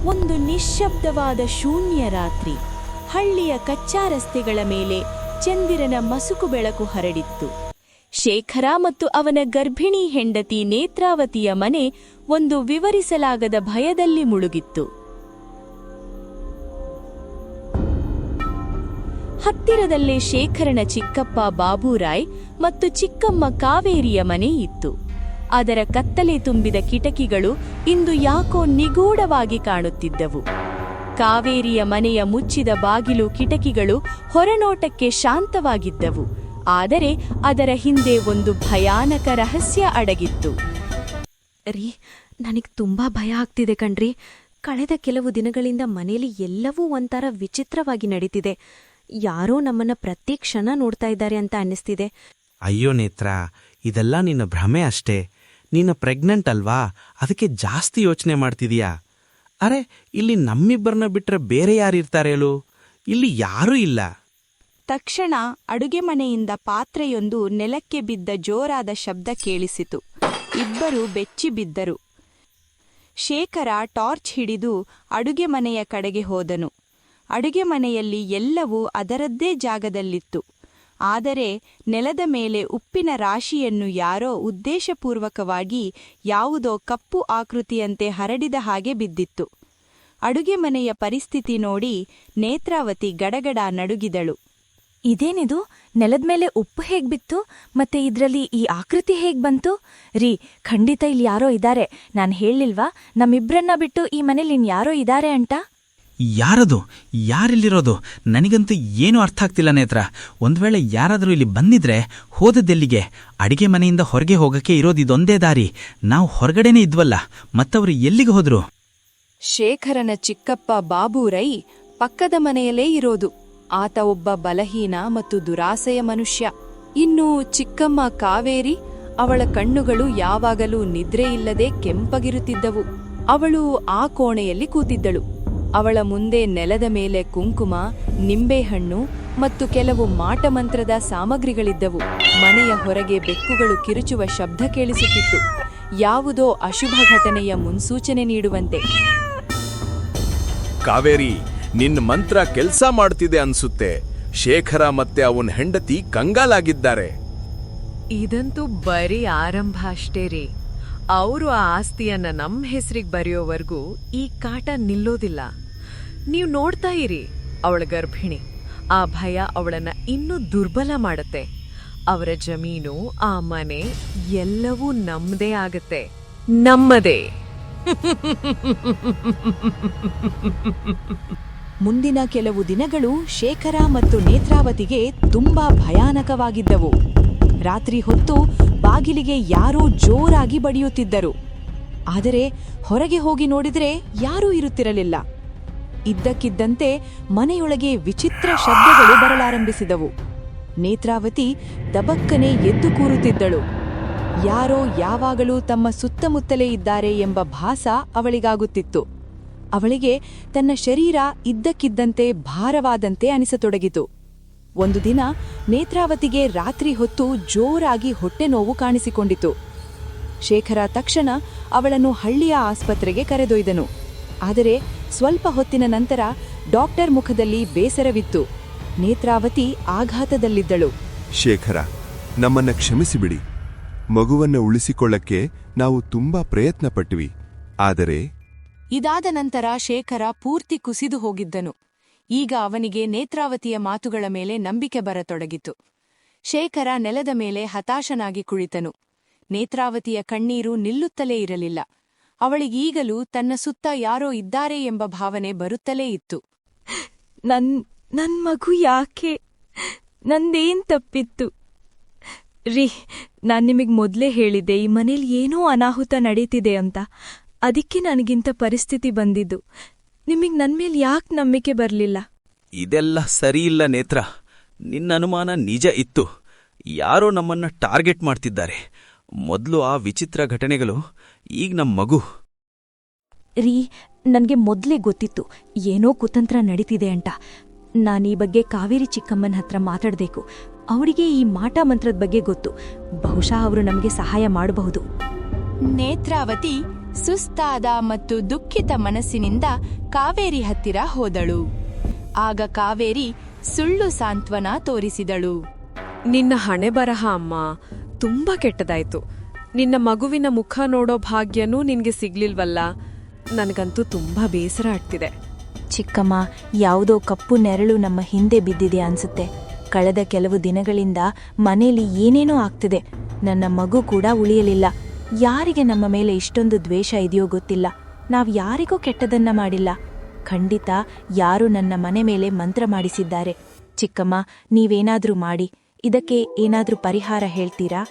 ಒಂದು ನಿಶ್ಶಬ್ದವಾದ ಶೂನ್ಯ ರಾತ್ರಿ. ಹಳ್ಳಿಯ ಕಚ್ಚಾ ರಸ್ತೆಗಳ ಮೇಲೆ ಚಂದಿರನ ಮಸುಕು ಬೆಳಕು ಹರಡಿತ್ತು. ಶೇಖರ ಮತ್ತು ಅವನ ಗರ್ಭಿಣಿ ಹೆಂಡತಿ ನೇತ್ರಾವತಿಯ ಮನೆ ಒಂದು ವಿವರಿಸಲಾಗದ ಭಯದಲ್ಲಿ ಮುಳುಗಿತ್ತು. ಹತ್ತಿರದಲ್ಲೇ ಶೇಖರನ ಚಿಕ್ಕಪ್ಪ ಬಾಬುರಾಯ್ ಮತ್ತು ಚಿಕ್ಕಮ್ಮ ಕಾವೇರಿಯ ಮನೆ ಇತ್ತು. ಅದರ ಕತ್ತಲೆ ತುಂಬಿದ ಕಿಟಕಿಗಳು ಇಂದು ಯಾಕೋ ನಿಗೂಢವಾಗಿ ಕಾಣುತ್ತಿದ್ದವು. ಕಾವೇರಿಯ ಮನೆಯ ಮುಚ್ಚಿದ ಬಾಗಿಲು ಕಿಟಕಿಗಳು ಹೊರನೋಟಕ್ಕೆ ಶಾಂತವಾಗಿದ್ದವು, ಆದರೆ ಅದರ ಹಿಂದೆ ಒಂದು ಭಯಾನಕ ರಹಸ್ಯ ಅಡಗಿತ್ತು. ರೀ, ನನಗೆ ತುಂಬಾ ಭಯ ಆಗ್ತಿದೆ ಕಣ್ರಿ. ಕಳೆದ ಕೆಲವು ದಿನಗಳಿಂದ ಮನೇಲಿ ಎಲ್ಲವೂ ಒಂಥರ ವಿಚಿತ್ರವಾಗಿ ನಡೀತಿದೆ. ಯಾರೋ ನಮ್ಮನ್ನ ಪ್ರತಿ ಕ್ಷಣ ನೋಡ್ತಾ ಇದ್ದಾರೆ ಅಂತ ಅನ್ನಿಸ್ತಿದೆ. ಅಯ್ಯೋ ನೇತ್ರ, ಇದೆಲ್ಲ ನಿನ್ನ ಭ್ರಮೆ ಅಷ್ಟೇ. ನೀನು ಪ್ರೆಗ್ನೆಂಟ್ ಅಲ್ವಾ, ಅದಕ್ಕೆ ಜಾಸ್ತಿ ಯೋಚನೆ ಮಾಡ್ತಿದೀಯಾ. ಅರೆ, ಇಲ್ಲಿ ನಮ್ಮಿಬ್ಬರನ್ನ ಬಿಟ್ರೆ ಬೇರೆ ಯಾರಿರ್ತಾರೇಳು? ಇಲ್ಲಿ ಯಾರೂ ಇಲ್ಲ. ತಕ್ಷಣ ಅಡುಗೆ ಮನೆಯಿಂದ ಪಾತ್ರೆಯೊಂದು ನೆಲಕ್ಕೆ ಬಿದ್ದ ಜೋರಾದ ಶಬ್ದ ಕೇಳಿಸಿತು. ಇಬ್ಬರು ಬೆಚ್ಚಿ ಬಿದ್ದರು. ಶೇಖರ ಟಾರ್ಚ್ ಹಿಡಿದು ಅಡುಗೆ ಮನೆಯ ಕಡೆಗೆ ಹೋದನು. ಅಡುಗೆ ಮನೆಯಲ್ಲಿ ಎಲ್ಲವೂ ಅದರದ್ದೇ ಜಾಗದಲ್ಲಿತ್ತು. ಆದರೆ ನೆಲದ ಮೇಲೆ ಉಪ್ಪಿನ ರಾಶಿಯನ್ನು ಯಾರೋ ಉದ್ದೇಶಪೂರ್ವಕವಾಗಿ ಯಾವುದೋ ಕಪ್ಪು ಆಕೃತಿಯಂತೆ ಹರಡಿದ ಹಾಗೆ ಬಿದ್ದಿತ್ತು. ಅಡುಗೆ ಮನೆಯ ಪರಿಸ್ಥಿತಿ ನೋಡಿ ನೇತ್ರಾವತಿ ಗಡಗಡ ನಡುಗಿದಳು. ಇದೇನಿದು? ನೆಲದ ಮೇಲೆ ಉಪ್ಪು ಹೇಗ್ ಬಿತ್ತು? ಮತ್ತೆ ಇದ್ರಲ್ಲಿ ಈ ಆಕೃತಿ ಹೇಗ್ ಬಂತು? ರೀ, ಖಂಡಿತ ಇಲ್ಲಿ ಯಾರೋ ಇದ್ದಾರೆ. ನಾನು ಹೇಳಿಲ್ವಾ ನಮ್ಮಿಬ್ರನ್ನ ಬಿಟ್ಟು ಈ ಮನೇಲಿ ಇನ್ಯಾರೋ ಇದ್ದಾರೆ ಅಂತ? ಯಾರದು? ಯಾರಿಲ್ಲಿರೋದು? ನನಗಂತೂ ಏನೂ ಅರ್ಥ ಆಗ್ತಿಲ್ಲ ನೇತ್ರ. ಒಂದ್ವೇಳೆ ಯಾರಾದರೂ ಇಲ್ಲಿ ಬಂದಿದ್ರೆ ಹೋದದ್ದೆಲ್ಲಿಗೆ? ಅಡಿಗೆ ಮನೆಯಿಂದ ಹೊರಗೆ ಹೋಗಕ್ಕೆ ಇರೋದಿದೊಂದೇ ದಾರಿ. ನಾವು ಹೊರಗಡೆನೇ ಇದ್ವಲ್ಲ, ಮತ್ತವರು ಎಲ್ಲಿಗೆ ಹೋದ್ರು? ಶೇಖರನ ಚಿಕ್ಕಪ್ಪ ಬಾಬುರೈ ಪಕ್ಕದ ಮನೆಯಲ್ಲೇ ಇರೋದು. ಆತ ಒಬ್ಬ ಬಲಹೀನ ಮತ್ತು ದುರಾಸೆಯ ಮನುಷ್ಯ. ಇನ್ನು ಚಿಕ್ಕಮ್ಮ ಕಾವೇರಿ, ಅವಳ ಕಣ್ಣುಗಳು ಯಾವಾಗಲೂ ನಿದ್ರೆಯಿಲ್ಲದೆ ಕೆಂಪಗಿರುತ್ತಿದ್ದವು. ಅವಳು ಆ ಕೋಣೆಯಲ್ಲಿ ಕೂತಿದ್ದಳು. ಅವಳ ಮುಂದೆ ನೆಲದ ಮೇಲೆ ಕುಂಕುಮ, ನಿಂಬೆಹಣ್ಣು ಮತ್ತು ಕೆಲವು ಮಾಟಮಂತ್ರದ ಸಾಮಗ್ರಿಗಳಿದ್ದವು. ಮನೆಯ ಹೊರಗೆ ಬೆಕ್ಕುಗಳು ಕಿರುಚುವ ಶಬ್ದ ಕೇಳಿಸುತ್ತಿತ್ತು, ಯಾವುದೋ ಅಶುಭ ಘಟನೆಯ ಮುನ್ಸೂಚನೆ ನೀಡುವಂತೆ. ಕಾವೇರಿ, ನಿನ್ನ ಮಂತ್ರ ಕೆಲ್ಸ ಮಾಡ್ತಿದೆ ಅನ್ಸುತ್ತೆ. ಶೇಖರ ಮತ್ತೆ ಅವನ ಹೆಂಡತಿ ಕಂಗಾಲಾಗಿದ್ದಾರೆ. ಇದಂತೂ ಬರೀ ಆರಂಭ ಅಷ್ಟೇ ರೀ. ಅವರು ಆ ಆಸ್ತಿಯನ್ನ ನಮ್ಮ ಹೆಸರಿಗೆ ಬರೆಯೋವರೆಗೂ ಈ ಕಾಟ ನಿಲ್ಲೋದಿಲ್ಲ. ನೀವು ನೋಡ್ತಾ ಇರಿ, ಅವಳ ಗರ್ಭಿಣಿ. ಆ ಭಯ ಅವಳನ್ನ ಇನ್ನೂ ದುರ್ಬಲ ಮಾಡತ್ತೆ. ಅವರ ಜಮೀನು, ಆ ಮನೆ ಎಲ್ಲವೂ ನಮ್ಮದೇ ಆಗತ್ತೆ. ನಮ್ಮದೇ. ಮುಂದಿನ ಕೆಲವು ದಿನಗಳು ಶೇಖರ ಮತ್ತು ನೇತ್ರಾವತಿಗೆ ತುಂಬಾ ಭಯಾನಕವಾಗಿದ್ದವು. ರಾತ್ರಿ ಹೊತ್ತು ಬಾಗಿಲಿಗೆ ಯಾರೋ ಜೋರಾಗಿ ಬಡಿಯುತ್ತಿದ್ದರು. ಆದರೆ ಹೊರಗೆ ಹೋಗಿ ನೋಡಿದರೆ ಯಾರೂ ಇರುತ್ತಿರಲಿಲ್ಲ. ಇದ್ದಕ್ಕಿದ್ದಂತೆ ಮನೆಯೊಳಗೆ ವಿಚಿತ್ರ ಶಬ್ದಗಳು ಬರಲಾರಂಭಿಸಿದವು. ನೇತ್ರಾವತಿ ದಬಕ್ಕನೆ ಎದ್ದು ಕೂರುತ್ತಿದ್ದಳು. ಯಾರೋ ಯಾವಾಗಲೂ ತಮ್ಮ ಸುತ್ತಮುತ್ತಲೇ ಇದ್ದಾರೆ ಎಂಬ ಭಾಸ ಅವಳಿಗಾಗುತ್ತಿತ್ತು. ಅವಳಿಗೆ ತನ್ನ ಶರೀರ ಇದ್ದಕ್ಕಿದ್ದಂತೆ ಭಾರವಾದಂತೆ ಅನಿಸತೊಡಗಿತು. ಒಂದು ದಿನ ನೇತ್ರಾವತಿಗೆ ರಾತ್ರಿ ಹೊತ್ತು ಜೋರಾಗಿ ಹೊಟ್ಟೆ ನೋವು ಕಾಣಿಸಿಕೊಂಡಿತು. ಶೇಖರ ತಕ್ಷಣ ಅವಳನ್ನು ಹಳ್ಳಿಯ ಆಸ್ಪತ್ರೆಗೆ ಕರೆದೊಯ್ದನು. ಆದರೆ ಸ್ವಲ್ಪ ಹೊತ್ತಿನ ನಂತರ ಡಾಕ್ಟರ್ ಮುಖದಲ್ಲಿ ಬೇಸರವಿತ್ತು. ನೇತ್ರಾವತಿ ಆಘಾತದಲ್ಲಿದ್ದಳು. ಶೇಖರ, ನಮ್ಮನ್ನ ಕ್ಷಮಿಸಿಬಿಡಿ. ಮಗುವನ್ನ ಉಳಿಸಿಕೊಳ್ಳಕ್ಕೆ ನಾವು ತುಂಬಾ ಪ್ರಯತ್ನ ಪಟ್ವಿ. ಆದರೆ ಇದಾದ ನಂತರ ಶೇಖರ ಪೂರ್ತಿ ಕುಸಿದು ಹೋಗಿದ್ದನು. ಈಗ ಅವನಿಗೆ ನೇತ್ರಾವತಿಯ ಮಾತುಗಳ ಮೇಲೆ ನಂಬಿಕೆ ಬರತೊಡಗಿತು. ಶೇಖರ ನೆಲದ ಮೇಲೆ ಹತಾಶನಾಗಿ ಕುಳಿತನು. ನೇತ್ರಾವತಿಯ ಕಣ್ಣೀರು ನಿಲ್ಲುತ್ತಲೇ ಇರಲಿಲ್ಲ. ಅವಳಿಗೀಗಲೂ ತನ್ನ ಸುತ್ತ ಯಾರೋ ಇದ್ದಾರೆ ಎಂಬ ಭಾವನೆ ಬರುತ್ತಲೇ ಇತ್ತು. ನನ್ ಮಗು ಯಾಕೆ? ನಂದೇನ್ ತಪ್ಪಿತ್ತು? ರೀ, ನಾನ್ ನಿಮಗ್ ಮೊದ್ಲೇ ಹೇಳಿದ್ದೆ ಈ ಮನೇಲಿ ಏನೋ ಅನಾಹುತ ನಡೀತಿದೆ ಅಂತ. ಅದಕ್ಕೆ ನನಗಿಂತ ಪರಿಸ್ಥಿತಿ ಬಂದಿದ್ದು. ನಿಮಗ್ ನನ್ಮೇಲ್ ಯಾಕೆ ನಂಬಿಕೆ ಬರ್ಲಿಲ್ಲ? ಇದೆಲ್ಲ ಸರಿಯಿಲ್ಲ ನೇತ್ರ. ನಿನ್ನ ಅನುಮಾನ ನಿಜ ಇತ್ತು. ಯಾರೋ ನಮ್ಮನ್ನ ಟಾರ್ಗೆಟ್ ಮಾಡ್ತಿದ್ದಾರೆ. ಮೊದಲು ಆ ವಿಚಿತ್ರ ಘಟನೆಗಳು, ಈಗ ನಮ್ಮ ಮಗು. ರೀ, ನನ್ಗೆ ಮೊದ್ಲೇ ಗೊತ್ತಿತ್ತು ಏನೋ ಕುತಂತ್ರ ನಡೀತಿದೆ ಅಂತ. ನಾನೀ ಬಗ್ಗೆ ಕಾವೇರಿ ಚಿಕ್ಕಮ್ಮನ ಹತ್ರ ಮಾತಾಡ್ಬೇಕು. ಅವರಿಗೆ ಈ ಮಾಟ ಮಂತ್ರದ ಬಗ್ಗೆ ಗೊತ್ತು. ಬಹುಶಃ ಅವರು ನಮಗೆ ಸಹಾಯ ಮಾಡಬಹುದು. ನೇತ್ರಾವತಿ ಸುಸ್ತಾದ ಮತ್ತು ದುಃಖಿತ ಮನಸ್ಸಿನಿಂದ ಕಾವೇರಿ ಹತ್ತಿರ ಹೋದಳು. ಆಗ ಕಾವೇರಿ ಸುಳ್ಳು ಸಾಂತ್ವನ ತೋರಿಸಿದಳು. ನಿನ್ನ ಹಣೆ ಬರಹ ಅಮ್ಮ ತುಂಬಾ ಕೆಟ್ಟದಾಯ್ತು. ನಿನ್ನ ಮಗುವಿನ ಮುಖ ನೋಡೋ ಭಾಗ್ಯನೂ ನಿನ್ಗೆ ಸಿಗ್ಲಿಲ್ವಲ್ಲ. ನನಗಂತೂ ತುಂಬಾ ಬೇಸರ ಆಗ್ತಿದೆ. ಚಿಕ್ಕಮ್ಮ, ಯಾವುದೋ ಕಪ್ಪು ನೆರಳು ನಮ್ಮ ಹಿಂದೆ ಬಿದ್ದಿದೆ ಅನ್ಸುತ್ತೆ. ಕಳೆದ ಕೆಲವು ದಿನಗಳಿಂದ ಮನೇಲಿ ಏನೇನೋ ಆಗ್ತಿದೆ. ನನ್ನ ಮಗು ಕೂಡ ಉಳಿಯಲಿಲ್ಲ. ಯಾರಿಗೆ ನಮ್ಮ ಮೇಲೆ ಇಷ್ಟೊಂದು ದ್ವೇಷ ಇದೆಯೋ ಗೊತ್ತಿಲ್ಲ. ನಾವ್ ಯಾರಿಗೂ ಕೆಟ್ಟದನ್ನ ಮಾಡಿಲ್ಲ. ಖಂಡಿತ ಯಾರು ನನ್ನ ಮನೆ ಮೇಲೆ ಮಂತ್ರ ಮಾಡಿಸಿದ್ದಾರೆ. ಚಿಕ್ಕಮ್ಮ, ನೀವೇನಾದ್ರೂ ಮಾಡಿ ಇದಕ್ಕೆ ಏನಾದ್ರೂ ಪರಿಹಾರ ಹೇಳ್ತೀರಾ?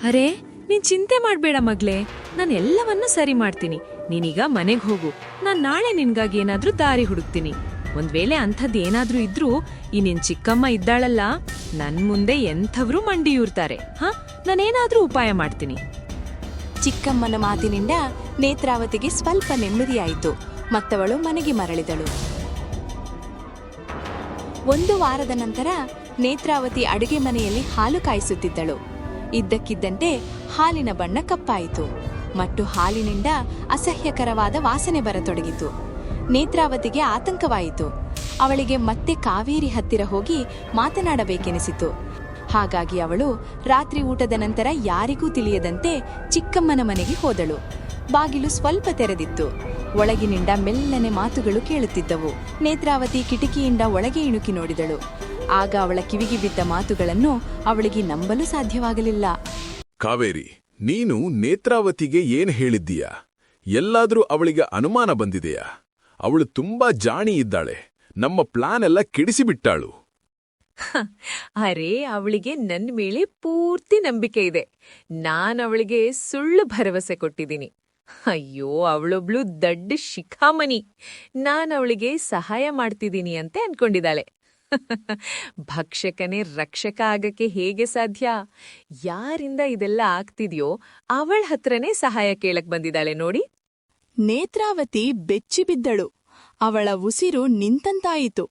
ಅರೆ, ನೀನ್ ಚಿಂತೆ ಮಾಡ್ಬೇಡ ಮಗ್ಲೇ, ನಾನು ಎಲ್ಲವನ್ನೂ ಸರಿ ಮಾಡ್ತೀನಿ. ನೀನೀಗ ಮನೆಗ್ ಹೋಗು. ನಾನ್ ನಾಳೆ ನಿನ್ಗಾಗಿ ಏನಾದ್ರೂ ದಾರಿ ಹುಡುಕ್ತೀನಿ. ಒಂದ್ ವೇಳೆ ಅಂಥದ್ದೇನಾದ್ರೂ ಇದ್ರೂ ಈ ನಿನ್ ಚಿಕ್ಕಮ್ಮ ಇದ್ದಾಳಲ್ಲ, ನನ್ ಮುಂದೆ ಎಂಥವ್ರೂ ಮಂಡಿಯೂರ್ತಾರೆ. ನಾನೇನಾದ್ರೂ ಉಪಾಯ ಮಾಡ್ತೀನಿ. ಚಿಕ್ಕಮ್ಮನ ಮಾತಿನಿಂದ ನೇತ್ರಾವತಿಗೆ ಸ್ವಲ್ಪ ನೆಮ್ಮದಿಯಾಯಿತು. ಮತ್ತವಳು ಮನೆಗೆ ಮರಳಿದಳು. 1 ವಾರದ ನಂತರ ನೇತ್ರಾವತಿ ಅಡುಗೆ ಮನೆಯಲ್ಲಿ ಹಾಲು ಕಾಯಿಸುತ್ತಿದ್ದಳು. ಇದ್ದಕ್ಕಿದ್ದಂತೆ ಹಾಲಿನ ಬಣ್ಣ ಕಪ್ಪಾಯಿತು ಮತ್ತು ಹಾಲಿನಿಂದ ಅಸಹ್ಯಕರವಾದ ವಾಸನೆ ಬರತೊಡಗಿತು. ನೇತ್ರಾವತಿಗೆ ಆತಂಕವಾಯಿತು. ಅವಳಿಗೆ ಮತ್ತೆ ಕಾವೇರಿ ಹತ್ತಿರ ಹೋಗಿ ಮಾತನಾಡಬೇಕೆನಿಸಿತು. ಹಾಗಾಗಿ ಅವಳು ರಾತ್ರಿ ಊಟದ ನಂತರ ಯಾರಿಗೂ ತಿಳಿಯದಂತೆ ಚಿಕ್ಕಮ್ಮನ ಮನೆಗೆ ಹೋದಳು. ಬಾಗಿಲು ಸ್ವಲ್ಪ ತೆರೆದಿತ್ತು. ಒಳಗಿನಿಂದ ಮೆಲ್ಲನೆ ಮಾತುಗಳು ಕೇಳುತ್ತಿದ್ದವು. ನೇತ್ರಾವತಿ ಕಿಟಕಿಯಿಂದ ಒಳಗೆ ಇಣುಕಿ ನೋಡಿದಳು. ಆಗ ಅವಳ ಕಿವಿಗೆ ಬಿದ್ದ ಮಾತುಗಳನ್ನು ಅವಳಿಗೆ ನಂಬಲು ಸಾಧ್ಯವಾಗಲಿಲ್ಲ. ಕಾವೇರಿ, ನೀನು ನೇತ್ರಾವತಿಗೆ ಏನ್ ಹೇಳಿದ್ದೀಯಾ? ಎಲ್ಲಾದ್ರೂ ಅವಳಿಗೆ ಅನುಮಾನ ಬಂದಿದೆಯಾ? ಅವಳು ತುಂಬಾ ಜಾಣಿ ಇದ್ದಾಳೆ. ನಮ್ಮ ಪ್ಲಾನ್ ಎಲ್ಲ ಕೆಡಿಸಿಬಿಟ್ಟಾಳು. ಅರೆ, ಅವಳಿಗೆ ನನ್ನ ಮೇಲೆ ಪೂರ್ತಿ ನಂಬಿಕೆ ಇದೆ. ನಾನವಳಿಗೆ ಸುಳ್ಳು ಭರವಸೆ ಕೊಟ್ಟಿದ್ದೀನಿ. ಅಯ್ಯೋ, ಅವಳೊಬ್ಳು ದಡ್ಡ ಶಿಖಾಮಣಿ. ನಾನವಳಿಗೆ ಸಹಾಯ ಮಾಡ್ತಿದ್ದೀನಿ ಅಂತ ಅನ್ಕೊಂಡಿದ್ದಾಳೆ. ಭಕ್ಷಕನೇ ರಕ್ಷಕ ಆಗಕ್ಕೆ ಹೇಗೆ ಸಾಧ್ಯ? ಯಾರಿಂದ ಇದೆಲ್ಲ ಆಗ್ತಿದ್ಯೋ ಅವಳ ಹತ್ರನೇ ಸಹಾಯ ಕೇಳಕ್ ಬಂದಿದ್ದಾಳೆ ನೋಡಿ. ನೇತ್ರಾವತಿ ಬೆಚ್ಚಿಬಿದ್ದಳು. ಅವಳ ಉಸಿರು ನಿಂತಂತಾಯಿತು.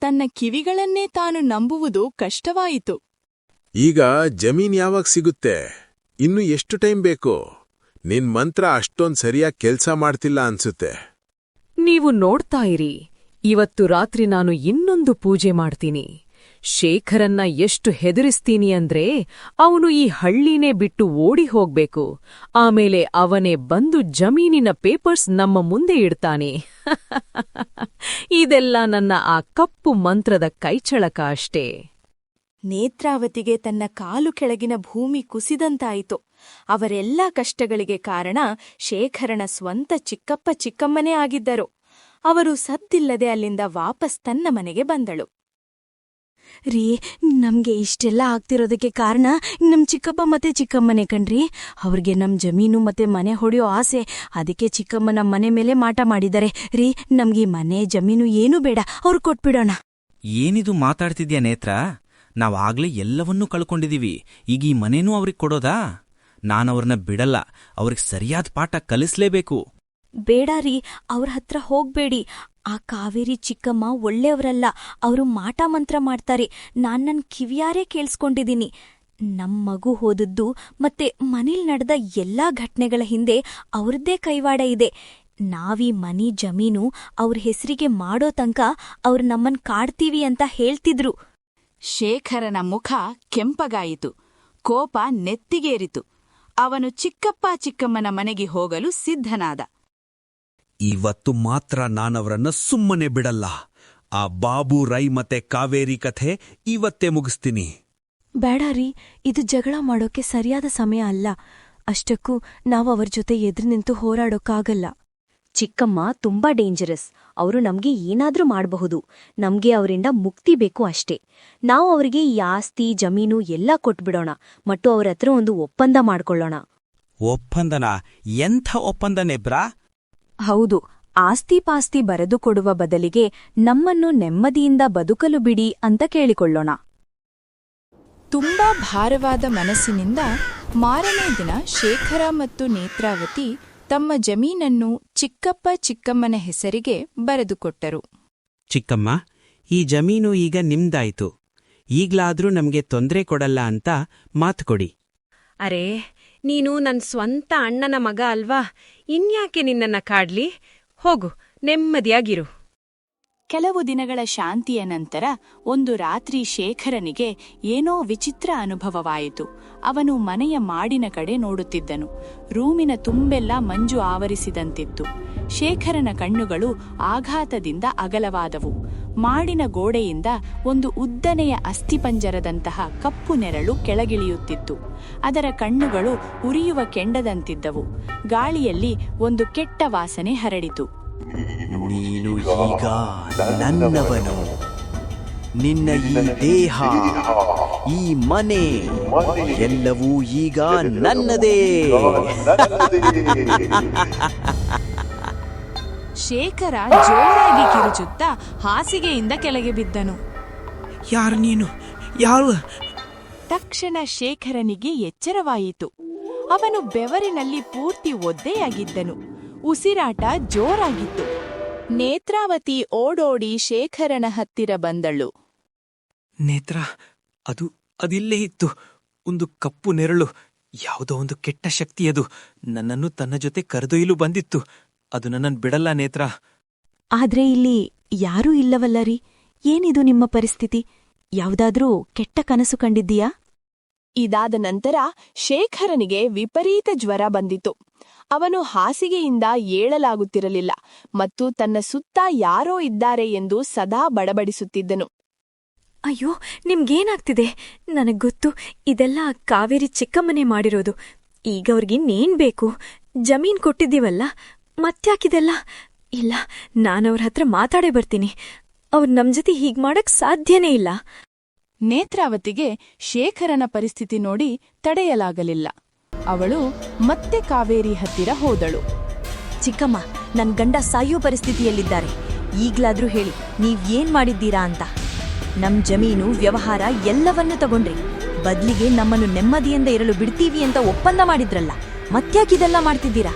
ತನ್ನ ಕಿವಿಗಳನ್ನೇ ತಾನು ನಂಬುವುದು ಕಷ್ಟವಾಯಿತು. ಈಗ ಜಮೀನ್ ಯಾವಾಗ ಸಿಗುತ್ತೆ? ಇನ್ನು ಎಷ್ಟು ಟೈಮ್ ಬೇಕು? ನಿನ್ ಮಂತ್ರ ಅಷ್ಟೊಂದ್ ಸರಿಯಾಗಿ ಕೆಲ್ಸ ಮಾಡ್ತಿಲ್ಲ ಅನ್ಸುತ್ತೆ. ನೀವು ನೋಡ್ತಾ ಇರಿ. ಇವತ್ತು ರಾತ್ರಿ ನಾನು ಇನ್ನೊಂದು ಪೂಜೆ ಮಾಡ್ತೀನಿ. ಶೇಖರನ್ನ ಎಷ್ಟು ಹೆದರಿಸ್ತೀನಿ ಅಂದ್ರೆ ಅವನು ಈ ಹಳ್ಳಿನೇ ಬಿಟ್ಟು ಓಡಿ ಹೋಗ್ಬೇಕು. ಆಮೇಲೆ ಅವನೇ ಬಂದು ಜಮೀನಿನ ಪೇಪರ್ಸ್ ನಮ್ಮ ಮುಂದೆ ಇಡ್ತಾನೆ. ಇದೆಲ್ಲ ನನ್ನ ಆ ಕಪ್ಪು ಮಂತ್ರದ ಕೈಚಳಕ ಅಷ್ಟೇ. ನೇತ್ರಾವತಿಗೆ ತನ್ನ ಕಾಲು ಕೆಳಗಿನ ಭೂಮಿ ಕುಸಿದಂತಾಯಿತು. ಅವರೆಲ್ಲ ಕಷ್ಟಗಳಿಗೆ ಕಾರಣ ಶೇಖರನ ಸ್ವಂತ ಚಿಕ್ಕಪ್ಪ ಚಿಕ್ಕಮ್ಮನೇ ಆಗಿದ್ದರು. ಅವರು ಸದ್ದಿಲ್ಲದೆ ಅಲ್ಲಿಂದ ವಾಪಸ್ ತನ್ನ ಮನೆಗೆ ಬಂದಳು. ರೀ, ನಮ್ಗೆ ಇಷ್ಟೆಲ್ಲ ಆಗ್ತಿರೋದಕ್ಕೆ ಕಾರಣ ನಮ್ ಚಿಕ್ಕಪ್ಪ ಮತ್ತೆ ಚಿಕ್ಕಮ್ಮನೆ ಕಣ್ರಿ. ಅವ್ರಿಗೆ ನಮ್ ಜಮೀನು ಮತ್ತೆ ಮನೆ ಹೊಡೆಯೋ ಆಸೆ. ಅದಕ್ಕೆ ಚಿಕ್ಕಮ್ಮ ನಮ್ ಮನೆ ಮೇಲೆ ಮಾಟ ಮಾಡಿದ್ದಾರೆ. ರೀ, ನಮ್ಗೆ ಮನೆ ಜಮೀನು ಏನೂ ಬೇಡ, ಅವ್ರು ಕೊಟ್ಬಿಡೋಣ. ಏನಿದು ಮಾತಾಡ್ತಿದ್ಯಾ ನೇತ್ರ? ನಾವಾಗ್ಲೇ ಎಲ್ಲವನ್ನೂ ಕಳ್ಕೊಂಡಿದೀವಿ. ಈಗ ಈ ಮನೇನೂ ಅವ್ರಿಗೆ ಕೊಡೋದಾ? ನಾನವ್ರನ್ನ ಬಿಡಲ್ಲ. ಅವ್ರಿಗೆ ಸರಿಯಾದ ಪಾಠ ಕಲಿಸ್ಲೇಬೇಕು. ಬೇಡ ರೀ, ಅವ್ರ ಹತ್ರ ಹೋಗ್ಬೇಡಿ. ಆ ಕಾವೇರಿ ಚಿಕ್ಕಮ್ಮ ಒಳ್ಳೆಯವರಲ್ಲ. ಅವರು ಮಾಟ ಮಂತ್ರ ಮಾಡ್ತಾರೆ. ನನ್ ಕಿವಿಯಾರೇ ಕೇಳಿಸ್ಕೊಂಡಿದ್ದೀನಿ. ನಮ್ ಮಗು ಹೋದದ್ದು ಮತ್ತೆ ಮನೇಲಿ ನಡೆದ ಎಲ್ಲಾ ಘಟನೆಗಳ ಹಿಂದೆ ಅವ್ರದ್ದೇ ಕೈವಾಡ ಇದೆ. ನಾವೀ ಮನಿ ಜಮೀನು ಅವ್ರ ಹೆಸರಿಗೆ ಮಾಡೋ ತನಕ ಅವ್ರು ನಮ್ಮನ್ ಕಾಡ್ತೀವಿ ಅಂತ ಹೇಳ್ತಿದ್ರು. ಶೇಖರನ ಮುಖ ಕೆಂಪಗಾಯಿತು. ಕೋಪ ನೆತ್ತಿಗೇರಿತು. ಅವನು ಚಿಕ್ಕಪ್ಪ ಚಿಕ್ಕಮ್ಮನ ಮನೆಗೆ ಹೋಗಲು ಸಿದ್ಧನಾದ. ಇವತ್ತು ಮಾತ್ರ ನಾನವರನ್ನ ಸುಮ್ಮನೆ ಬಿಡಲ್ಲ. ಆ ಬಾಬು ರೈ ಮತ್ತೆ ಕಾವೇರಿ ಕಥೆ ಇವತ್ತೇ ಮುಗಿಸ್ತೀನಿ. ಬೇಡ ರೀ, ಇದು ಜಗಳ ಮಾಡೋಕೆ ಸರಿಯಾದ ಸಮಯ ಅಲ್ಲ. ಅಷ್ಟಕ್ಕೂ ನಾವು ಅವ್ರ ಜೊತೆ ಎದುರು ನಿಂತು ಹೋರಾಡೋಕ್ಕಾಗಲ್ಲ. ಚಿಕ್ಕಮ್ಮ ತುಂಬಾ ಡೇಂಜರಸ್. ಅವರು ನಮ್ಗೆ ಏನಾದ್ರೂ ಮಾಡಬಹುದು. ನಮ್ಗೆ ಅವರಿಂದ ಮುಕ್ತಿ ಬೇಕು ಅಷ್ಟೇ. ನಾವು ಅವರಿಗೆ ಈ ಆಸ್ತಿ ಜಮೀನು ಎಲ್ಲ ಕೊಟ್ಬಿಡೋಣ ಮತ್ತು ಅವ್ರ ಹತ್ರ ಒಂದು ಒಪ್ಪಂದ ಮಾಡ್ಕೊಳ್ಳೋಣ. ಒಪ್ಪಂದನ? ಎಂಥ ಒಪ್ಪಂದನೇ ಬ್ರಾ? ಹೌದು, ಆಸ್ತಿ ಪಾಸ್ತಿ ಬರೆದು ಕೊಡುವ ಬದಲಿಗೆ ನಮ್ಮನ್ನು ನೆಮ್ಮದಿಯಿಂದ ಬದುಕಲು ಬಿಡಿ ಅಂತ ಕೇಳಿಕೊಳ್ಳೋಣ. ತುಂಬಾ ಭಾರವಾದ ಮನಸ್ಸಿನಿಂದ ಮಾರನೇ ದಿನ ಶೇಖರ ಮತ್ತು ನೇತ್ರಾವತಿ ತಮ್ಮ ಜಮೀನನ್ನು ಚಿಕ್ಕಪ್ಪ ಚಿಕ್ಕಮ್ಮನ ಹೆಸರಿಗೆ ಬರೆದುಕೊಟ್ಟರು. ಚಿಕ್ಕಮ್ಮ, ಈ ಜಮೀನು ಈಗ ನಿಮ್ದಾಯ್ತು. ಈಗ್ಲಾದ್ರೂ ನಮ್ಗೆ ತೊಂದ್ರೆ ಕೊಡಲ್ಲ ಅಂತ ಮಾತು ಕೊಡಿ. ಅರೆ, ನೀನು ನನ್ ಸ್ವಂತ ಅಣ್ಣನ ಮಗ ಅಲ್ವಾ, ಇನ್ಯಾಕೆ ನಿನ್ನನ್ನ ಕಾಡ್ಲಿ? ಹೋಗು, ನೆಮ್ಮದಿಯಾಗಿರು. ಕೆಲವು ದಿನಗಳ ಶಾಂತಿಯ ನಂತರ ಒಂದು ರಾತ್ರಿ ಶೇಖರನಿಗೆ ಏನೋ ವಿಚಿತ್ರ ಅನುಭವವಾಯಿತು. ಅವನು ಮನೆಯ ಮಾಡಿನ ಕಡೆ ನೋಡುತ್ತಿದ್ದನು. ರೂಮಿನ ತುಂಬೆಲ್ಲ ಮಂಜು ಆವರಿಸಿದಂತಿತ್ತು. ಶೇಖರನ ಕಣ್ಣುಗಳು ಆಘಾತದಿಂದ ಅಗಲವಾದವು. ಮಾಡಿನ ಗೋಡೆಯಿಂದ ಒಂದು ಉದ್ದನೆಯ ಅಸ್ಥಿಪಂಜರದಂತಹ ಕಪ್ಪು ನೆರಳು ಕೆಳಗಿಳಿಯುತ್ತಿತ್ತು. ಅದರ ಕಣ್ಣುಗಳು ಉರಿಯುವ ಕೆಂಡದಂತಿದ್ದವು. ಗಾಳಿಯಲ್ಲಿ ಒಂದು ಕೆಟ್ಟ ವಾಸನೆ ಹರಡಿತು. ನೀನು ಈಗ ನನ್ನವನು. ನಿನ್ನ ಈ ದೇಹ, ಈ ಮನೆ ಎಲ್ಲವೂ ಈಗ ನನ್ನದೇ. ಶೇಖರ ಜೋರಾಗಿ ಕಿರುಚುತ್ತಾ ಹಾಸಿಗೆಯಿಂದ ಕೆಳಗೆ ಬಿದ್ದನು. ಯಾರು ನೀನು? ಯಾರು? ತಕ್ಷಣ ಶೇಖರನಿಗೆ ಎಚ್ಚರವಾಯಿತು. ಅವನು ಬೆವರಿನಲ್ಲಿ ಪೂರ್ತಿ ಒದ್ದೆಯಾಗಿದ್ದನು. ಉಸಿರಾಟ ಜೋರಾಗಿತ್ತು. ನೇತ್ರಾವತಿ ಓಡೋಡಿ ಶೇಖರನ ಹತ್ತಿರ ಬಂದಳು. ನೇತ್ರ, ಅದಿಲ್ಲೇ ಇತ್ತು. ಒಂದು ಕಪ್ಪು ನೆರಳು, ಯಾವುದೋ ಒಂದು ಕೆಟ್ಟ ಶಕ್ತಿಯದು ನನ್ನನ್ನು ತನ್ನ ಜೊತೆ ಕರೆದೊಯ್ಯಲು ಬಂದಿತ್ತು. ಅದು ನನ್ನನ್ನು ಬಿಡಲ್ಲ ನೇತ್ರ. ಆದ್ರೆ ಇಲ್ಲಿ ಯಾರೂ ಇಲ್ಲವಲ್ಲರಿ. ಏನಿದು ನಿಮ್ಮ ಪರಿಸ್ಥಿತಿ? ಯಾವುದಾದ್ರೂ ಕೆಟ್ಟ ಕನಸು ಕಂಡಿದ್ದೀಯಾ? ಇದಾದ ನಂತರ ಶೇಖರನಿಗೆ ವಿಪರೀತ ಜ್ವರ ಬಂದಿತು. ಅವನು ಹಾಸಿಗೆಯಿಂದ ಏಳಲಾಗುತ್ತಿರಲಿಲ್ಲ ಮತ್ತು ತನ್ನ ಸುತ್ತ ಯಾರೋ ಇದ್ದಾರೆ ಎಂದು ಸದಾ ಬಡಬಡಿಸುತ್ತಿದ್ದನು. ಅಯ್ಯೋ, ನಿಮ್ಗೇನಾಗ್ತಿದೆ? ನನಗೊತ್ತು, ಇದೆಲ್ಲ ಕಾವೇರಿ ಚಿಕ್ಕಮ್ಮನೆ ಮಾಡಿರೋದು. ಈಗ ಅವ್ರಿಗಿನ್ನೇನ್ ಬೇಕು? ಜಮೀನ್ ಕೊಟ್ಟಿದ್ದೀವಲ್ಲ, ಮತ್ತ್ಯಾಕಿದೆಲ್ಲ? ಇಲ್ಲ, ನಾನವ್ರ ಹತ್ರ ಮಾತಾಡೇ ಬರ್ತೀನಿ. ಅವ್ರು ನಮ್ ಜೊತೆ ಹೀಗ್ ಮಾಡಕ್ ಸಾಧ್ಯನೇ ಇಲ್ಲ. ನೇತ್ರಾವತಿಗೆ ಶೇಖರನ ಪರಿಸ್ಥಿತಿ ನೋಡಿ ತಡೆಯಲಾಗಲಿಲ್ಲ. ಅವಳು ಮತ್ತೆ ಕಾವೇರಿ ಹತ್ತಿರ ಹೋದಳು. ಚಿಕ್ಕಮ್ಮ, ನನ್ ಗಂಡ ಸಾಯೋ ಪರಿಸ್ಥಿತಿಯಲ್ಲಿದ್ದಾರೆ. ಈಗ್ಲಾದ್ರೂ ಹೇಳಿ, ನೀವ್ ಏನ್ ಮಾಡಿದ್ದೀರಾ ಅಂತ. ನಮ್ ಜಮೀನು, ವ್ಯವಹಾರ ಎಲ್ಲವನ್ನೂ ತಗೊಂಡ್ರಿ. ಬದ್ಲಿಗೆ ನಮ್ಮನ್ನು ನೆಮ್ಮದಿಯಿಂದ ಇರಲು ಬಿಡ್ತೀವಿ ಅಂತ ಒಪ್ಪಂದ ಮಾಡಿದ್ರಲ್ಲ, ಮತ್ತ್ಯಾಕಿದೆಲ್ಲ ಮಾಡ್ತಿದ್ದೀರಾ?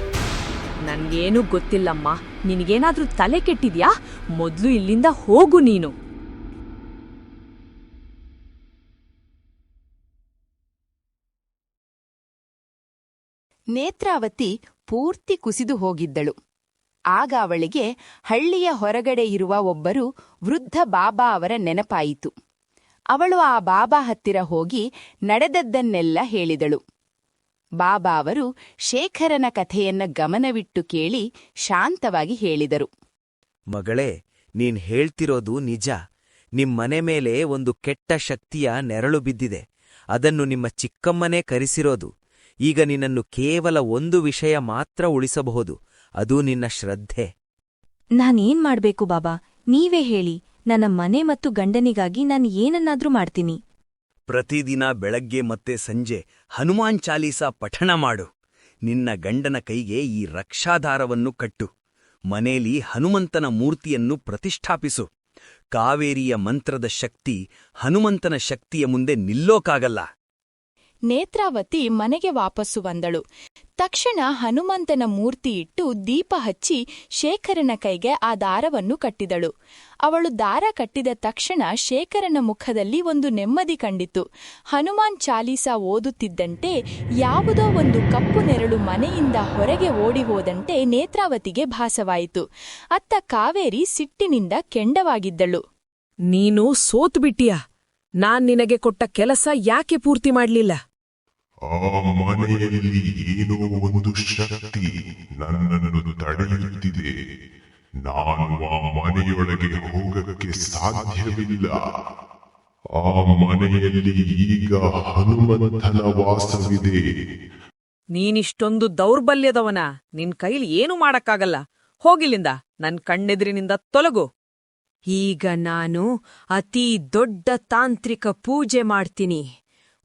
ನನ್ಗೇನೂ ಗೊತ್ತಿಲ್ಲಮ್ಮ. ನಿನಗೇನಾದ್ರೂ ತಲೆ ಕೆಟ್ಟಿದ್ಯಾ? ಮೊದ್ಲು ಇಲ್ಲಿಂದ ಹೋಗು ನೀನು. ನೇತ್ರಾವತಿ ಪೂರ್ತಿ ಕುಸಿದು ಹೋಗಿದ್ದಳು. ಆಗ ಅವಳಿಗೆ ಹಳ್ಳಿಯ ಹೊರಗಡೆ ಇರುವ ಒಬ್ಬರು ವೃದ್ಧ ಬಾಬಾ ಅವರ ನೆನಪಾಯಿತು. ಅವಳು ಆ ಬಾಬಾ ಹತ್ತಿರ ಹೋಗಿ ನಡೆದದ್ದನ್ನೆಲ್ಲ ಹೇಳಿದಳು. ಬಾಬಾ ಅವರು ಶೇಖರನ ಕಥೆಯನ್ನ ಗಮನವಿಟ್ಟು ಕೇಳಿ ಶಾಂತವಾಗಿ ಹೇಳಿದರು. ಮಗಳೇ, ನೀನ್ ಹೇಳ್ತಿರೋದು ನಿಜ. ನಿಮ್ಮನೆ ಮೇಲೆ ಒಂದು ಕೆಟ್ಟ ಶಕ್ತಿಯ ನೆರಳು ಬಿದ್ದಿದೆ. ಅದನ್ನು ನಿಮ್ಮ ಚಿಕ್ಕಮ್ಮನೇ ಕರೆಸಿರೋದು. ಈಗ ನಿನ್ನನ್ನು ಕೇವಲ ಒಂದು ವಿಷಯ ಮಾತ್ರ ಉಳಿಸಬಹುದು, ಅದು ನಿನ್ನ ಶ್ರದ್ಧೆ. ನಾನೇನ್ ಮಾಡ್ಬೇಕು ಬಾಬಾ? ನೀವೇ ಹೇಳಿ. ನನ್ನ ಮನೆ ಮತ್ತು ಗಂಡನಿಗಾಗಿ ನಾನು ಏನನ್ನಾದ್ರೂ ಮಾಡ್ತೀನಿ. ಪ್ರತಿದಿನ ಬೆಳಗ್ಗೆ ಮತ್ತೆ ಸಂಜೆ ಹನುಮಾನ್ ಚಾಲೀಸಾ ಪಠಣ ಮಾಡು. ನಿನ್ನ ಗಂಡನ ಕೈಗೆ ಈ ರಕ್ಷಾಧಾರವನ್ನು ಕಟ್ಟು. ಮನೇಲಿ ಹನುಮಂತನ ಮೂರ್ತಿಯನ್ನು ಪ್ರತಿಷ್ಠಾಪಿಸು. ಕಾವೇರಿಯ ಮಂತ್ರದ ಶಕ್ತಿ ಹನುಮಂತನ ಶಕ್ತಿಯ ಮುಂದೆ ನಿಲ್ಲೋಕಾಗಲ್ಲ. ನೇತ್ರಾವತಿ ಮನೆಗೆ ವಾಪಸ್ಸು ಬಂದಳು. ತಕ್ಷಣ ಹನುಮಂತನ ಮೂರ್ತಿ ಇಟ್ಟು ದೀಪ ಹಚ್ಚಿ ಶೇಖರನ ಕೈಗೆ ಆ ದಾರವನ್ನು ಕಟ್ಟಿದಳು. ಅವಳು ದಾರ ಕಟ್ಟಿದ ತಕ್ಷಣ ಶೇಖರನ ಮುಖದಲ್ಲಿ ಒಂದು ನೆಮ್ಮದಿ ಕಂಡಿತು. ಹನುಮಾನ್ ಚಾಲೀಸಾ ಓದುತ್ತಿದ್ದಂತೆ ಯಾವುದೋ ಒಂದು ಕಪ್ಪು ನೆರಳು ಮನೆಯಿಂದ ಹೊರಗೆ ಓಡಿ ಹೋದಂತೆ ನೇತ್ರಾವತಿಗೆ ಭಾಸವಾಯಿತು. ಅತ್ತ ಕಾವೇರಿ ಸಿಟ್ಟಿನಿಂದ ಕೆಂಡವಾಗಿದ್ದಳು. ನೀನು ಸೋತುಬಿಟ್ಟಿಯಾ? ನಾನ್ ನಿನಗೆ ಕೊಟ್ಟ ಕೆಲಸ ಯಾಕೆ ಪೂರ್ತಿ ಮಾಡ್ಲಿಲ್ಲ? ಆ ಮನೆಯಲ್ಲಿ ಏನೋ ಒಂದು ಶಕ್ತಿ ನನ್ನನ್ನು ತಡೆಯುತ್ತಿದೆ. ನಾನು ಆ ಮನೆಯೊಳಗೆ ಹೋಗಕ್ಕೆ ಸಾಧ್ಯವಿಲ್ಲ. ಆ ಮನೆಯಲ್ಲಿ ಈಗ ಹನುಮಂತನ ವಾಸವಿದೆ. ನೀನಿಷ್ಟೊಂದು ದೌರ್ಬಲ್ಯದವನ? ನಿನ್ ಕೈಲಿ ಏನೂ ಮಾಡಕ್ಕಾಗಲ್ಲ. ಹೋಗಿಲ್ಲಿಂದ, ನನ್ ಕಣ್ಣೆದುರಿನಿಂದ ತೊಲಗು. ಈಗ ನಾನು ಅತೀ ದೊಡ್ಡ ತಾಂತ್ರಿಕ ಪೂಜೆ ಮಾಡ್ತೀನಿ.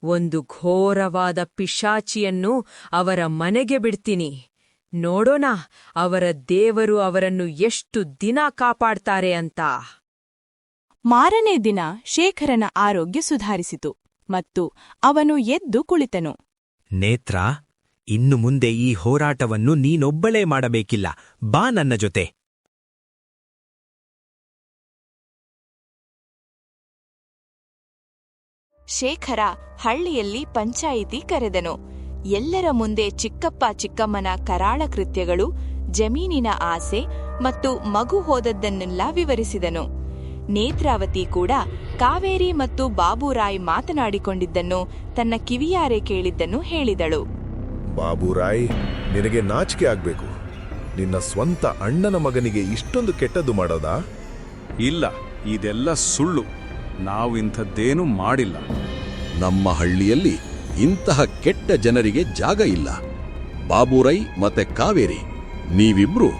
ಒಂದು ಘೋರವಾದ ಪಿಶಾಚಿಯನ್ನು ಅವರ ಮನೆಗೆ ಬಿಡ್ತೀನಿ. ನೋಡೋಣ ಅವರ ದೇವರು ಅವರನ್ನು ಎಷ್ಟು ದಿನ ಕಾಪಾಡ್ತಾರೆ ಅಂತ. ಮಾರನೇ ದಿನ ಶೇಖರನ ಆರೋಗ್ಯ ಸುಧಾರಿಸಿತು ಮತ್ತು ಅವನು ಎದ್ದು ಕುಳಿತನು. ನೇತ್ರ, ಇನ್ನು ಮುಂದೆ ಈ ಹೋರಾಟವನ್ನು ನೀನೊಬ್ಬಳೇ ಮಾಡಬೇಕಿಲ್ಲ. ಬಾ ನನ್ನ ಜೊತೆ. ಶೇಖರ ಹಳ್ಳಿಯಲ್ಲಿ ಪಂಚಾಯಿತಿ ಕರೆದನು. ಎಲ್ಲರ ಮುಂದೆ ಚಿಕ್ಕಪ್ಪ ಚಿಕ್ಕಮ್ಮನ ಕರಾಳ ಕೃತ್ಯಗಳು, ಜಮೀನಿನ ಆಸೆ ಮತ್ತು ಮಗು ಹೋದದ್ದನ್ನೆಲ್ಲ ವಿವರಿಸಿದನು. ನೇತ್ರಾವತಿ ಕೂಡ ಕಾವೇರಿ ಮತ್ತು ಬಾಬುರಾಯ್ ಮಾತನಾಡಿಕೊಂಡಿದ್ದನ್ನು ತನ್ನ ಕಿವಿಯಾರೆ ಕೇಳಿದ್ದನ್ನು ಹೇಳಿದಳು. ಬಾಬುರಾಯ್, ನಿನಗೆ ನಾಚಿಕೆ ಆಗ್ಬೇಕು. ನಿನ್ನ ಸ್ವಂತ ಅಣ್ಣನ ಮಗನಿಗೆ ಇಷ್ಟೊಂದು ಕೆಟ್ಟದ್ದು ಮಾಡೋದಾ? ಇಲ್ಲ, ಇದೆಲ್ಲ ಸುಳ್ಳು. ನಾವು ಇಂಥದ್ದೇನೂ ಮಾಡಿಲ್ಲ. ನಮ್ಮ ಹಳ್ಳಿಯಲ್ಲಿ ಇಂತಹ ಕೆಟ್ಟ ಜನರಿಗೆ ಜಾಗ ಇಲ್ಲ. ಬಾಬುರೈ ಮತ್ತೆ ಕಾವೇರಿ, ನೀವಿಬ್ರು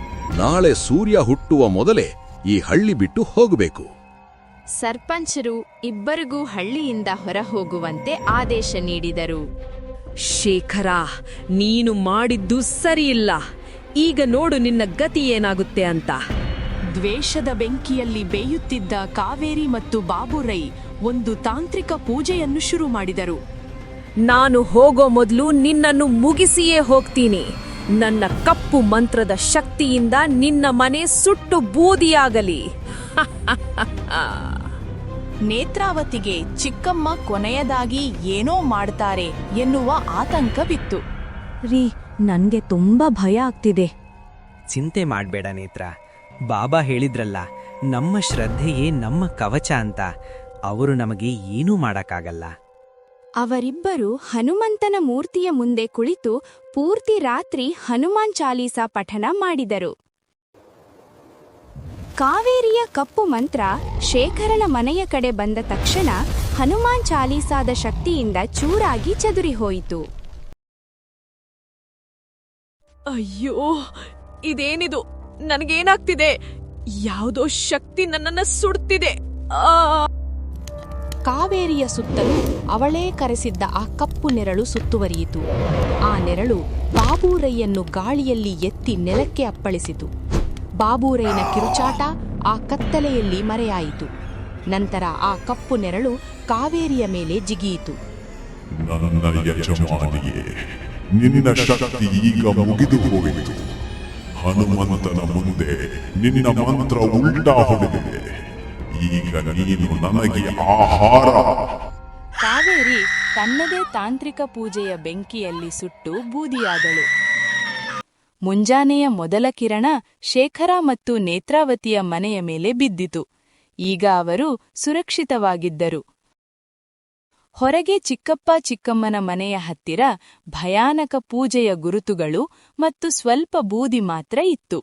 ನಾಳೆ ಸೂರ್ಯ ಹುಟ್ಟುವ ಮೊದಲೇ ಈ ಹಳ್ಳಿ ಬಿಟ್ಟು ಹೋಗಬೇಕು. ಸರ್ಪಂಚರು ಇಬ್ಬರಿಗೂ ಹಳ್ಳಿಯಿಂದ ಹೊರಹೋಗುವಂತೆ ಆದೇಶ ನೀಡಿದರು. ಶೇಖರ, ನೀನು ಮಾಡಿದ್ದು ಸರಿಯಿಲ್ಲ. ಈಗ ನೋಡು ನಿನ್ನ ಗತಿ ಏನಾಗುತ್ತೆ ಅಂತ. ದ್ವೇಷದ ಬೆಂಕಿಯಲ್ಲಿ ಬೇಯುತ್ತಿದ್ದ ಕಾವೇರಿ ಮತ್ತು ಬಾಬುರೈ ಒಂದು ತಾಂತ್ರಿಕ ಪೂಜೆಯನ್ನು ಶುರು ಮಾಡಿದರು. ನಾನು ಹೋಗೋ ಮೊದಲು ನಿನ್ನನ್ನು ಮುಗಿಸಿಯೇ ಹೋಗ್ತೀನಿ. ನನ್ನ ಕಪ್ಪು ಮಂತ್ರದ ಶಕ್ತಿಯಿಂದ ನಿನ್ನ ಮನೆ ಸುಟ್ಟು ಬೂದಿಯಾಗಲಿ. ನೇತ್ರಾವತಿಗೆ ಚಿಕ್ಕಮ್ಮ ಕೊನೆಯದಾಗಿ ಏನೋ ಮಾಡ್ತಾರೆ ಎನ್ನುವ ಆತಂಕವಿತ್ತು. ರೀ, ನನ್ಗೆ ತುಂಬಾ ಭಯ ಆಗ್ತಿದೆ. ಚಿಂತೆ ಮಾಡ್ಬೇಡ ನೇತ್ರ. ಬಾಬಾ ಹೇಳಿದ್ರಲ್ಲ, ನಮ್ಮ ಶ್ರದ್ಧೆಯೇ ನಮ್ಮ ಕವಚ ಅಂತ. ಅವರು ನಮಗೆ ಏನೂ ಮಾಡಕ್ಕಾಗಲ್ಲ. ಅವರಿಬ್ಬರು ಹನುಮಂತನ ಮೂರ್ತಿಯ ಮುಂದೆ ಕುಳಿತು ಪೂರ್ತಿ ರಾತ್ರಿ ಹನುಮಾನ್ ಚಾಲೀಸಾ ಪಠಣ ಮಾಡಿದರು. ಕಾವೇರಿಯ ಕಪ್ಪು ಮಂತ್ರ ಶೇಖರನ ಮನೆಯ ಕಡೆ ಬಂದ ತಕ್ಷಣ ಹನುಮಾನ್ ಚಾಲೀಸಾದ ಶಕ್ತಿಯಿಂದ ಚೂರಾಗಿ ಚದುರಿ ಹೋಯಿತು. ಅಯ್ಯೋ, ಇದೇನಿದು? ನನಗೇನಾಗ್ತಿದೆ? ಯಾವುದೋ ಶಕ್ತಿ ನನ್ನನ್ನ ಸುಡ್ತಿದೆ. ಕಾವೇರಿಯ ಸುತ್ತಲೂ ಅವಳೇ ಕರೆಸಿದ್ದ ಆ ಕಪ್ಪು ನೆರಳು ಸುತ್ತುವರಿಯಿತು. ಆ ನೆರಳು ಬಾಬೂರೈಯನ್ನು ಗಾಳಿಯಲ್ಲಿ ಎತ್ತಿ ನೆಲಕ್ಕೆ ಅಪ್ಪಳಿಸಿತು. ಬಾಬೂರೈನ ಕಿರುಚಾಟ ಆ ಕತ್ತಲೆಯಲ್ಲಿ ಮರೆಯಾಯಿತು. ನಂತರ ಆ ಕಪ್ಪು ನೆರಳು ಕಾವೇರಿಯ ಮೇಲೆ ಜಿಗಿಯಿತು. ನನ್ನ ಯಜಮಾನಿಯೇ, ನಿನ್ನ ಶಕ್ತಿ ಈಗ ಮುಗಿದು ಹೋಯಿತು. ಹನುಮಂತನ ಮುಂದೆ ನಿನ್ನ ಮಂತ್ರ ಉಲ್ಟಾ ಹೊಡೆದಿದೆ. ಈಗ ನೀನು ನನಗೆ ಆಹಾರ. ಕಾವೇರಿ ತನ್ನದೇ ತಾಂತ್ರಿಕ ಪೂಜೆಯ ಬೆಂಕಿಯಲ್ಲಿ ಸುಟ್ಟು ಬೂದಿಯಾದಳು. ಮುಂಜಾನೆಯ ಮೊದಲ ಕಿರಣ ಶೇಖರ ಮತ್ತು ನೇತ್ರಾವತಿಯ ಮನೆಯ ಮೇಲೆ ಬಿದ್ದಿತು. ಈಗ ಅವರು ಸುರಕ್ಷಿತವಾಗಿದ್ದರು. ಹೊರಗೆ ಚಿಕ್ಕಪ್ಪ ಚಿಕ್ಕಮ್ಮನ ಮನೆಯ ಹತ್ತಿರ ಭಯಾನಕ ಪೂಜೆಯ ಗುರುತುಗಳು ಮತ್ತು ಸ್ವಲ್ಪ ಬೂದಿ ಮಾತ್ರ ಇತ್ತು.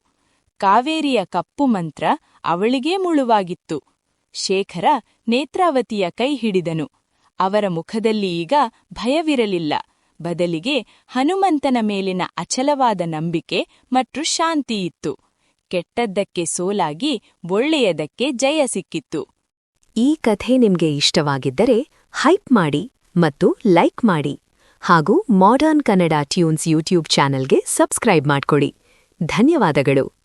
ಕಾವೇರಿಯ ಕಪ್ಪು ಮಂತ್ರ ಅವಳಿಗೇ ಮುಳುವಾಗಿತ್ತು. ಶೇಖರ ನೇತ್ರಾವತಿಯ ಕೈ ಹಿಡಿದನು. ಅವರ ಮುಖದಲ್ಲಿ ಈಗ ಭಯವಿರಲಿಲ್ಲ. ಬದಲಿಗೆ ಹನುಮಂತನ ಮೇಲಿನ ಅಚಲವಾದ ನಂಬಿಕೆ ಮತ್ತು ಶಾಂತಿಯಿತ್ತು. ಕೆಟ್ಟದ್ದಕ್ಕೆ ಸೋಲಾಗಿ ಒಳ್ಳೆಯದಕ್ಕೆ ಜಯ ಸಿಕ್ಕಿತ್ತು. ಈ ಕಥೆ ನಿಮ್ಗೆ ಇಷ್ಟವಾಗಿದ್ದರೆ ಹೈಪ್ ಮಾಡಿ ಮತ್ತು ಲೈಕ್ ಮಾಡಿ ಹಾಗೂ ಮಾಡರ್ನ್ ಕನ್ನಡ ಟ್ಯೂನ್ಸ್ ಯೂಟ್ಯೂಬ್ ಚಾನೆಲ್ಗೆ ಸಬ್ಸ್ಕ್ರೈಬ್ ಮಾಡ್ಕೊಡಿ. ಧನ್ಯವಾದಗಳು.